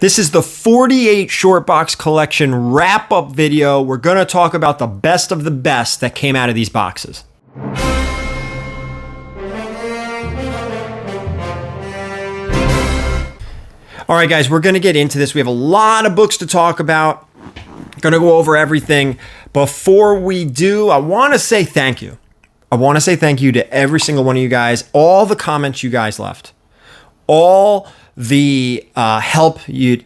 This is the 48 short box collection wrap-up video. We're going to talk about the best of the best that came out of these boxes. All right, guys, we're going to get into this. We have a lot of books to talk about. Going to go over everything. Before we do, I want to say thank you. I want to say thank you to every single one of you guys, all the comments you guys left, all the help you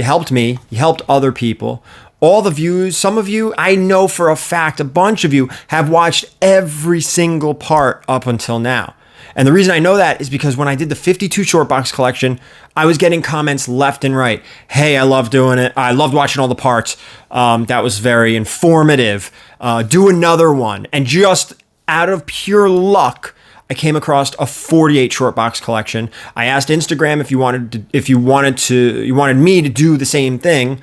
helped me, you helped other people, all the views. Some of you, I know for a fact, a bunch of you have watched every single part up until now. And the reason I know that is because when I did the 52 short box collection, I was getting comments left and right. Hey, I love doing it. I loved watching all the parts. That was very informative. Do another one. And just out of pure luck, I came across a 48 short box collection. I asked Instagram if you wanted me to do the same thing,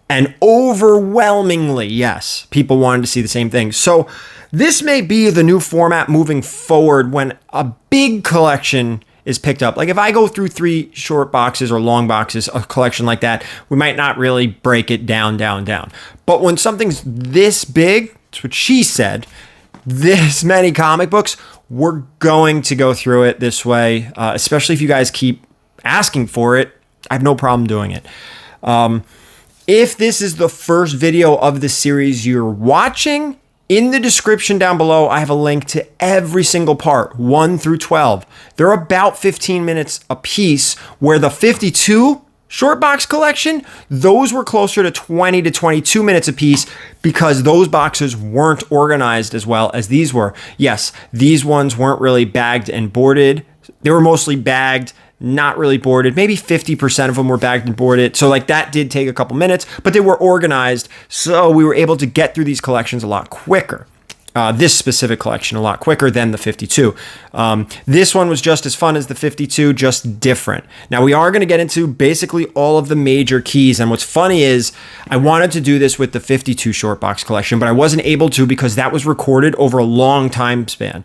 and overwhelmingly, yes, people wanted to see the same thing. So this may be the new format moving forward when a big collection is picked up. Like if I go through 3 short boxes or long boxes, a collection like that, we might not really break it down. But when something's this big, that's what she said, this many comic books, we're going to go through it this way, especially if you guys keep asking for it. I have no problem doing it. If this is the first video of the series you're watching, in the description down below, I have a link to every single part, 1 through 12. They're about 15 minutes a piece, where the 52 short box collection, those were closer to 20 to 22 minutes a piece because those boxes weren't organized as well as these were. Yes, these ones weren't really bagged and boarded. They were mostly bagged, not really boarded. Maybe 50% of them were bagged and boarded. So like that did take a couple minutes, but they were organized. So we were able to get through these collections a lot quicker. This specific collection a lot quicker than the 52. This one was just as fun as the 52, just different. Now we are going to get into basically all of the major keys. And what's funny is I wanted to do this with the 52 short box collection, but I wasn't able to because that was recorded over a long time span.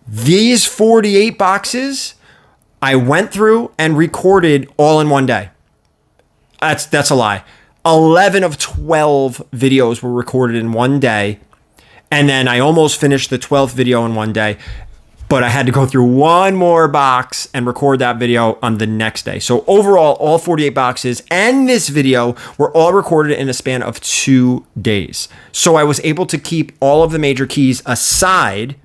These 48 boxes, I went through and recorded all in one day. That's a lie. 11 of 12 videos were recorded in one day. And then I almost finished the 12th video in one day, but I had to go through one more box and record that video on the next day. So overall, all 48 boxes and this video were all recorded in a span of 2 days. So I was able to keep all of the major keys aside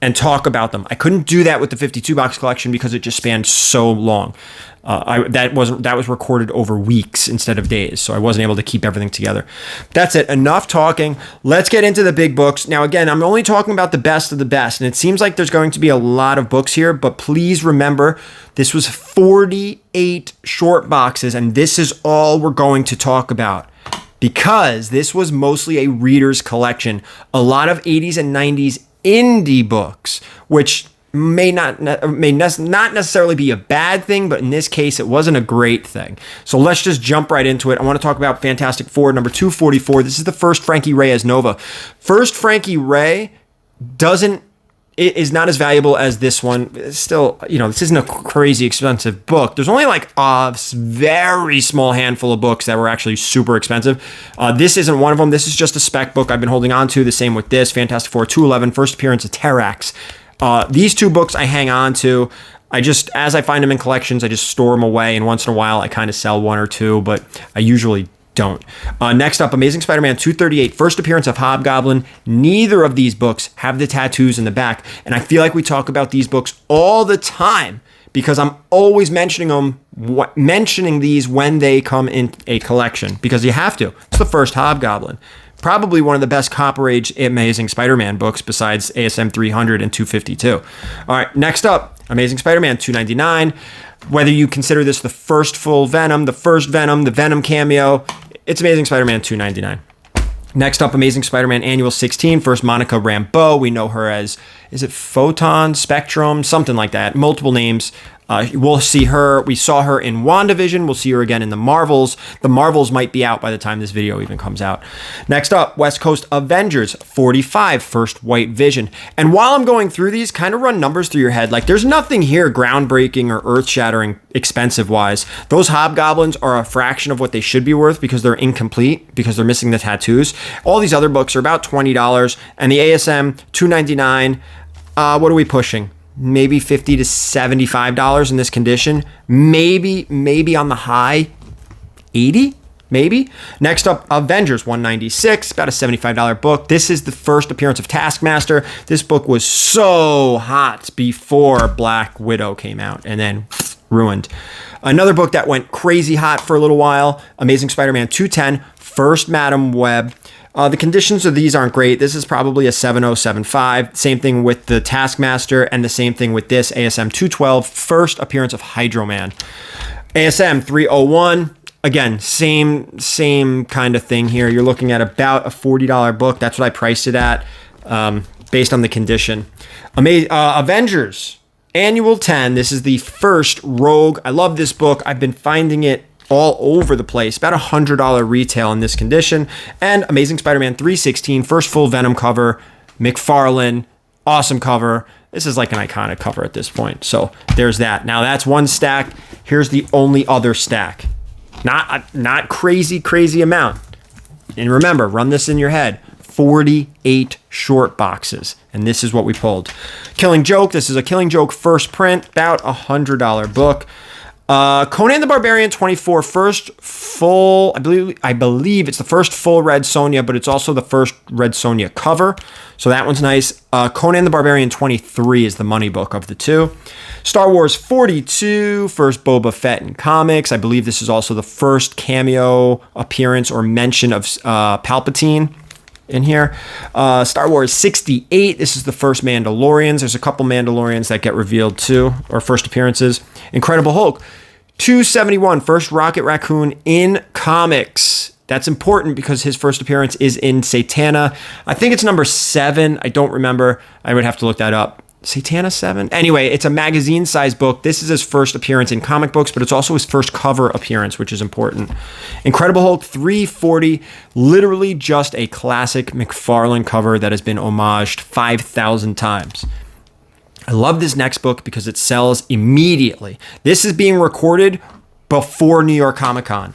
and talk about them. I couldn't do that with the 52 box collection because it just spanned so long. That was recorded over weeks instead of days, so I wasn't able to keep everything together. That's it. Enough talking. Let's get into the big books. Now, again, I'm only talking about the best of the best, and it seems like there's going to be a lot of books here, but please remember, this was 48 short boxes, and this is all we're going to talk about, because this was mostly a reader's collection. A lot of 80s and 90s indie books, which may not necessarily be a bad thing, but in this case, it wasn't a great thing. So let's just jump right into it. I want to talk about Fantastic Four, number 244. This is the first Frankie Ray as Nova. First Frankie Ray is not as valuable as this one. It's still, this isn't a crazy expensive book. There's only like a very small handful of books that were actually super expensive. This isn't one of them. This is just a spec book I've been holding on to. The same with this, Fantastic Four 211, first appearance of Terrax. These 2 books I hang on to. As I find them in collections, I just store them away. And once in a while, I kind of sell 1 or 2, but I usually don't. Next up, Amazing Spider-Man 238, first appearance of Hobgoblin. Neither of these books have the tattoos in the back. And I feel like we talk about these books all the time because I'm always mentioning these when they come in a collection, because you have to. It's the first Hobgoblin. Probably one of the best Copper Age Amazing Spider-Man books besides ASM 300 and 252. All right, next up, Amazing Spider-Man 299. Whether you consider this the first full Venom, the first Venom, the Venom cameo, it's Amazing Spider-Man 299. Next up, Amazing Spider-Man Annual 16, first Monica Rambeau. We know her as, is it Photon, Spectrum, something like that, multiple names. We'll see her. We saw her in WandaVision. We'll see her again in the Marvels. The Marvels might be out by the time this video even comes out. Next up, West Coast Avengers 45, First White Vision. And while I'm going through these, kind of run numbers through your head. Like, there's nothing here groundbreaking or earth-shattering expensive-wise. Those Hobgoblins are a fraction of what they should be worth because they're incomplete, because they're missing the tattoos. All these other books are about $20, and the ASM, $2.99. What are we pushing? Maybe $50 to $75 in this condition. Maybe on the high, 80, maybe. Next up, Avengers 196, about a $75 book. This is the first appearance of Taskmaster. This book was so hot before Black Widow came out and then ruined. Another book that went crazy hot for a little while, Amazing Spider-Man 210, First Madam Web. The conditions of these aren't great. This is probably a 7075. Same thing with the Taskmaster, and the same thing with this ASM 212, first appearance of Hydro Man. ASM 301, again, same kind of thing here. You're looking at about a $40 book. That's what I priced it at, based on the condition. Avengers Annual 10. This is the first Rogue. I love this book. I've been finding it all over the place. About $100 retail in this condition. And Amazing Spider-Man 316, first full Venom cover. McFarlane, awesome cover. This is like an iconic cover at this point. So there's that. Now that's one stack. Here's the only other stack. Not crazy amount. And remember, run this in your head. 48 short boxes. And this is what we pulled. Killing Joke. This is a Killing Joke first print. About $100 book. Conan the Barbarian 24, first full, I believe it's the first full Red Sonja, but it's also the first Red Sonja cover. So that one's nice. Conan the Barbarian 23 is the money book of the two. Star Wars 42, first Boba Fett in comics. I believe this is also the first cameo appearance or mention of Palpatine in here. Star Wars 68, this is the first Mandalorians. There's a couple Mandalorians that get revealed too, or first appearances. Incredible Hulk 271, first Rocket Raccoon in comics. That's important because his first appearance is in Satana. I think it's number 7. I don't remember. I would have to look that up. Satana 7? Anyway, it's a magazine-sized book. This is his first appearance in comic books, but it's also his first cover appearance, which is important. Incredible Hulk 340, literally just a classic McFarlane cover that has been homaged 5,000 times. I love this next book because it sells immediately. This is being recorded before New York Comic Con.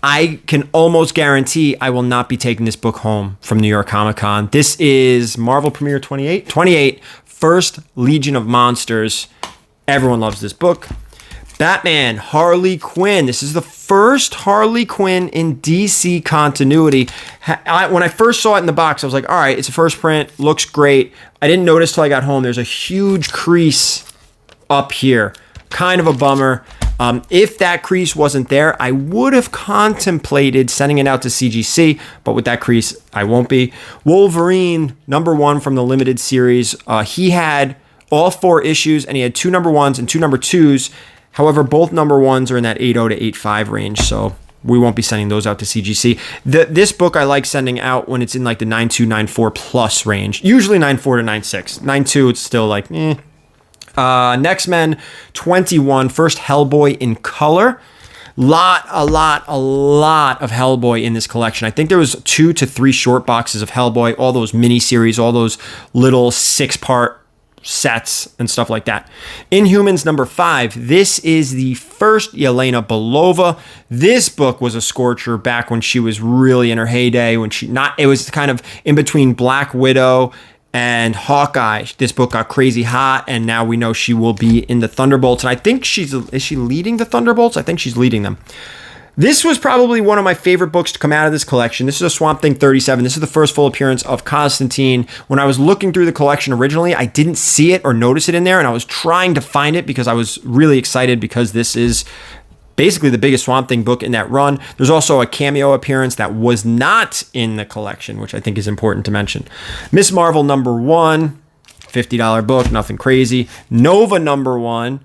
I can almost guarantee I will not be taking this book home from New York Comic Con. This is Marvel Premiere 28, First Legion of Monsters. Everyone loves this book. Batman, Harley Quinn. This is the first Harley Quinn in DC continuity. When I first saw it in the box, I was like, all right, it's a first print, looks great. I didn't notice till I got home. There's a huge crease up here. Kind of a bummer. If that crease wasn't there, I would have contemplated sending it out to CGC, but with that crease, I won't be. Wolverine, number 1 from the limited series. He had all 4 issues, and he had 2 number 1s and 2 number 2s. However, both number 1s are in that 8.0 to 8.5 range, so we won't be sending those out to CGC. This book I like sending out when it's in like the 9.2, 9.4 plus range. Usually 9.4 to 9.6. 9.2, it's still like, eh. Next Men 21, first Hellboy in color. A lot of Hellboy in this collection. I think there was 2 to 3 short boxes of Hellboy, all those mini-series, all those little 6-part sets and stuff like that. Inhumans number 5. This is the first Yelena Belova. This book was a scorcher back when she was really in her heyday, it was kind of in between Black Widow and Hawkeye. This book got crazy hot, and now we know she will be in the Thunderbolts. And I think is she leading the Thunderbolts? I think she's leading them. This was probably one of my favorite books to come out of this collection. This is a Swamp Thing 37. This is the first full appearance of Constantine. When I was looking through the collection originally, I didn't see it or notice it in there, and I was trying to find it because I was really excited because this is basically the biggest Swamp Thing book in that run. There's also a cameo appearance that was not in the collection, which I think is important to mention. Miss Marvel number 1, $50 book, nothing crazy. Nova number 1,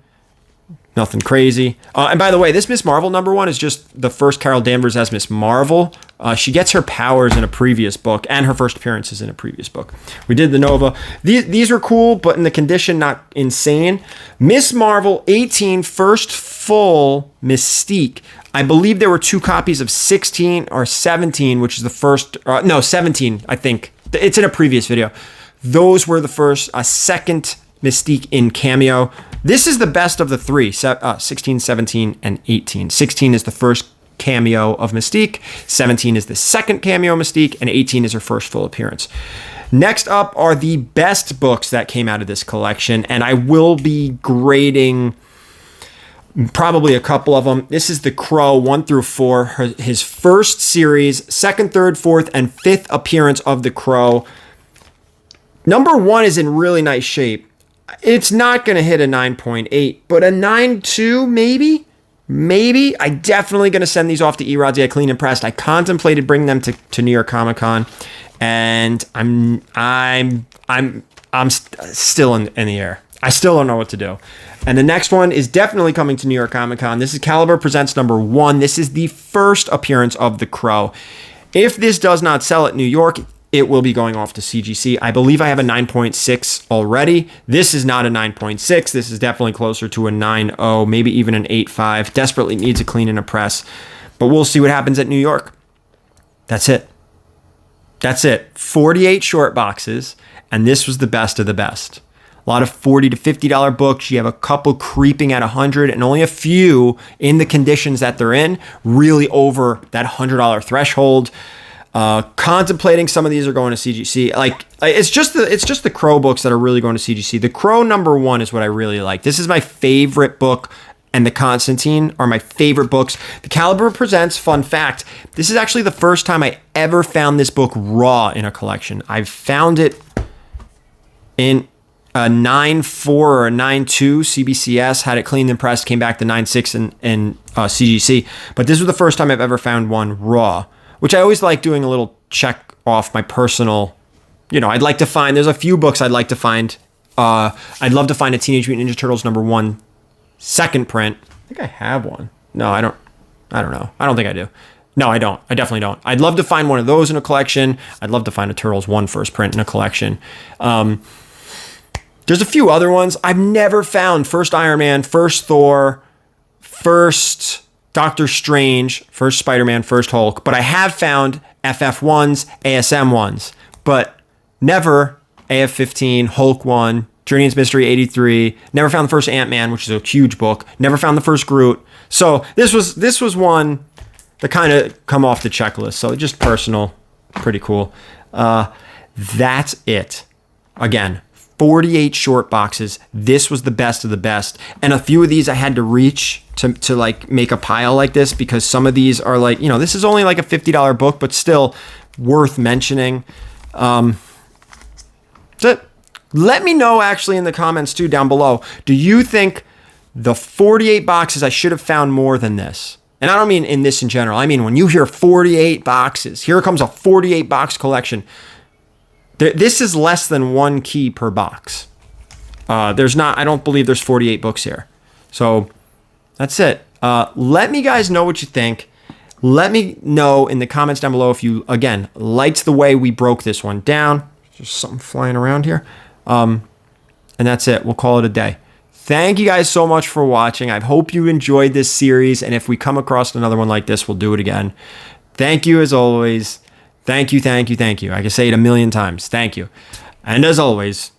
nothing crazy. And by the way, this Miss Marvel number 1 is just the first Carol Danvers as Miss Marvel She gets her powers in a previous book, and her first appearances in a previous book. We did the Nova. These are cool, but in the condition, not insane. Miss Marvel 18, first full Mystique. I believe there were 2 copies of 16 or 17, which is the first. No, 17, I think. It's in a previous video. Those were the first, second Mystique in cameo. This is the best of the 3, 16, 17, and 18. 16 is the first cameo of Mystique, 17 is the second cameo of Mystique, and 18 is her first full appearance. Next up are the best books that came out of this collection, and I will be grading probably a couple of them. This is The Crow 1 through 4, his first series, second, third, fourth, and fifth appearance of The Crow. Number 1 is in really nice shape. It's not going to hit a 9.8, but a 9.2 maybe? Maybe. I definitely going to send these off to Erods to get clean and pressed. I contemplated bringing them to New York Comic Con, and I'm still in the air. I still don't know what to do. And the next one is definitely coming to New York Comic Con. This is Caliber Presents number 1. This is the first appearance of The Crow. If this does not sell at New York, it will be going off to CGC. I believe I have a 9.6 already. This is not a 9.6. This is definitely closer to a 9.0, maybe even an 8.5. Desperately needs a clean and a press. But we'll see what happens at New York. That's it. That's it. 48 short boxes, and this was the best of the best. A lot of $40 to $50 books. You have a couple creeping at $100, and only a few in the conditions that they're in, really over that $100 threshold. Contemplating some of these are going to CGC. Like it's just the Crow books that are really going to CGC. The Crow number 1 is what I really like. This is my favorite book, and the Constantine are my favorite books. The Caliber Presents, fun fact, this is actually the first time I ever found this book raw in a collection. I've found it in a 9.4 or a 9.2 CBCS, had it cleaned and pressed, came back to 9.6 in CGC. But this was the first time I've ever found one raw, which I always like doing a little check off my personal, I'd like to find, there's a few books I'd like to find. I'd love to find a Teenage Mutant Ninja Turtles number 1 second print. I think I have one. No, I don't know. I don't think I do. No, I don't. I definitely don't. I'd love to find one of those in a collection. I'd love to find a Turtles 1 first print in a collection. There's a few other ones. I've never found first Iron Man, first Thor, first Doctor Strange, first Spider-Man, first Hulk, but I have found FF1s, ASM ones, but never AF15, Hulk 1, Journey into Mystery 83, never found the first Ant-Man, which is a huge book, never found the first Groot. So this was one that kind of come off the checklist. So just personal, pretty cool. That's it. Again, 48 short boxes. This was the best of the best. And a few of these I had to reach to like make a pile like this, because some of these are like, this is only like a $50 book, but still worth mentioning. That's it. Let me know actually in the comments too down below. Do you think the 48 boxes, I should have found more than this? And I don't mean in this in general. I mean, when you hear 48 boxes, here comes a 48 box collection. This is less than 1 key per box. I don't believe there's 48 books here. So that's it. Let me guys know what you think. Let me know in the comments down below if you, again, liked the way we broke this one down. There's something flying around here. And that's it. We'll call it a day. Thank you guys so much for watching. I hope you enjoyed this series. And if we come across another one like this, we'll do it again. Thank you as always. Thank you, thank you, thank you. I can say it a million times. Thank you. And as always,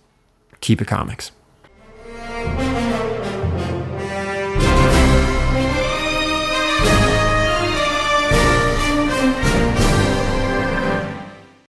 keep it comics.